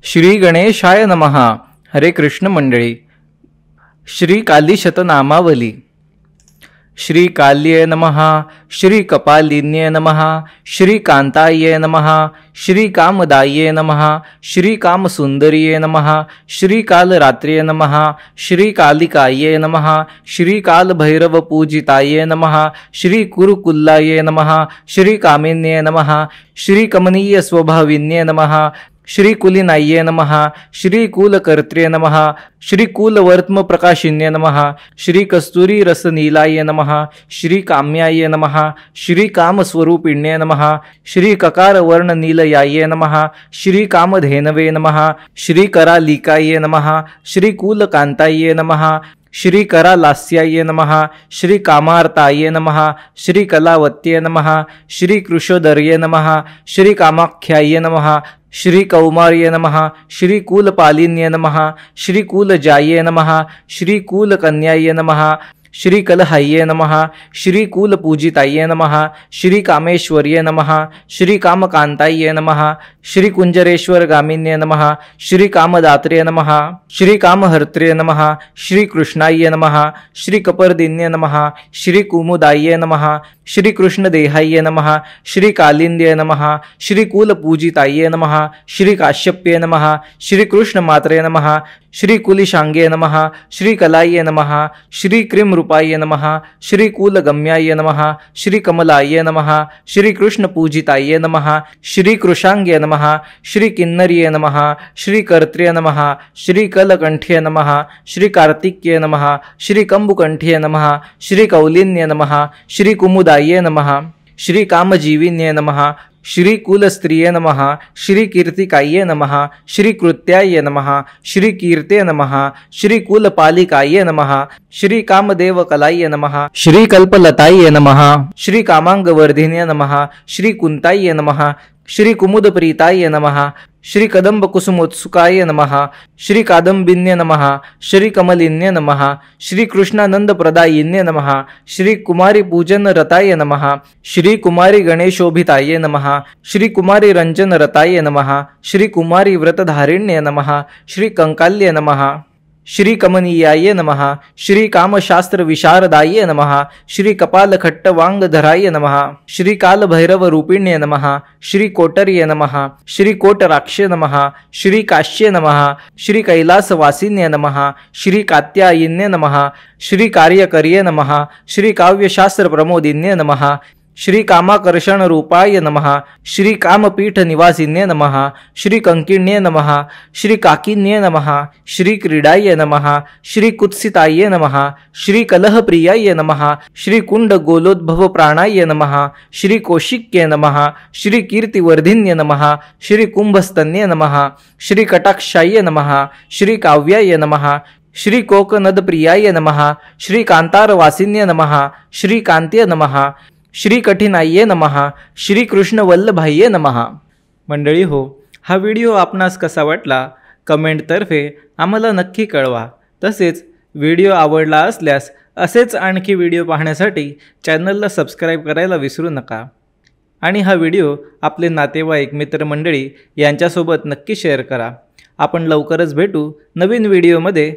श्री गणेशाय नमः। हरे कृष्ण मंडळी। श्री काली शतनामावली। श्री काल्ये नमः। श्री कपालिन्ये नमः। श्री कांताये नमः। श्री कामदाये नमः। श्री कामसुंदरिये नमः। श्री कालरात्र्ये नमः। श्री कालिकाये नमः। श्री कालभैरवपूजिताये नमः। श्री कुरुकुल्लाये नमः। श्री कामिन्ये नमः। श्री कमनीय स्वभाविन्ये नमः। श्री कुलीनाये नमः। श्री कुलकर्त्रे नमः। श्री कुलवर्त्म प्रकाशिन्ये नमः। श्री कस्तूरी रसनीलाये नमः। श्री काम्याये नमः। श्री कामस्वरूपिण्ये नमः। श्री ककार वर्ण नीलयाये नमः। श्री कामधेनवे नमः। श्री करालिकाये नमः। श्री कुलकांताये नमः। श्री करालास्याये नमः। श्री कामार्ताये नमः। श्री कलावत्ये नमः। श्री कृशोदर्ये नमः। श्री कामाख्याये नमः। श्री कौमार्ये नमः। श्री कुलपालिन्ये नमः। श्री कुलजाये नमः। श्री कुलकन्याये नमः। श्री कलहाये नमः। श्री कुलपूजिताये नमः। श्री कामेश्वर्ये नमः। श्री कामकांताये नमः। श्री कुंजरेश्वर गामिन्ये नमः। श्री कामदात्रे नमः। श्री कामहर्त्रे नमः। श्री कृष्णाये नमः। श्री कपर्दिन्ये नमः। श्री कुमुदाये नमः। श्री कृष्णदेहाये नमः। श्री कालिंद्ये नमः। श्री कुलपूजिताये नमः। श्री काश्यप्ये नमः। श्री कृष्णमात्रे नमः। श्री कुलिशांगे नमः। श्री कलाये नमः। श्री क्रीमरूपाये नमः। श्री कुलगम्याये नमः। श्री कमलाये नमः। श्री कृष्णपूजिताये नमः। श्री कृशांगे नमः। श्री किन्नर्ये नमः। श्री कर्त्रे नमः। श्री कलकंठ्ये नमः। श्री कार्तिक्ये नमः। श्री कंबुकंठ्ये नमः। श्री कौलिन्ये नमः। श्री कुमुदाये नमः। श्री कामजीविन्ये नमः। श्री कुलस्त्रिये नमः। श्री कीर्तिकाये नमः। श्री कृत्याये नमः। श्री कीर्ते नमः। श्री कुलपालिकाये नमः। श्री कामदेवकलाये नमः। श्री कल्पलताये नमः। श्री कामांगवर्धिन्ये नमः। श्री कुंताये नमः। श्री कुमुदप्रीताये नमः। श्री कदम्बकुसुमोत्सुकाये नमः। श्री कादम्बिन्ये नमः। श्री कमलिन्ये नमः। श्री कृष्णानंदप्रदायिन्ये नमः। श्री कुमारी पूजन रताये नमः। श्री कुमारी गणेशोभिताये नमः। श्री कुमारी रंजन रताये नमः। श्री कुमारी व्रतधारिण्ये नमः। श्री कंकाल्ये नमः। श्री कमनीयाये नमः। श्री कामशास्त्र विशारदाये नमः। श्री कपालखट्टवांगधराये नमः। श्री कालभैरवरूपिण्ये नमः। श्री कोटर्ये नमः। श्री कोटराक्षे नमः। श्री काश्ये नमः। श्री कैलासवासिन्ये नमः। श्री कात्यायिन्ये नमः। श्री कार्यकर्ये नमः। श्री काव्यशास्त्रप्रमोदिन्ये नमः। श्री कामाकर्षण रूपाय नमः। श्री कामपीठ निवासिन्ये नमः। श्री कंकिण्ये नमः। श्री काकिन्ये नमः। श्री क्रीडाय नमः। श्री कुत्सिताय नमः। श्री कलहप्रियाय नमः। श्री कुंड गोलोद्भव प्राणाय नमः। श्री कौशिक्ये नमः। श्री कीर्तिवर्धिन्ये नमः। श्री कुंभस्तन्ये नमः। श्री कटाक्षाय नमः। श्री काव्याय नमः। श्री कोकनदप्रियाय नमः। श्री कांतारवासिन्ये नमः। श्री कांत्ये नमः। श्री कठिनाये नमः। श्री कृष्णवल्लभाये नमः। मंडळी हो, हा व्हिडिओ आपणास कसा वाटला कमेंटतर्फे आम्हाला नक्की कळवा। तसेच व्हिडिओ आवडला असल्यास असेच आणखी व्हिडिओ पाहण्यासाठी चॅनलला सबस्क्राईब करायला विसरू नका। आणि हा व्हिडिओ आपले नातेवाईक मित्रमंडळी यांच्यासोबत नक्की शेअर करा। आपण लवकरच भेटू नवीन व्हिडिओमध्ये।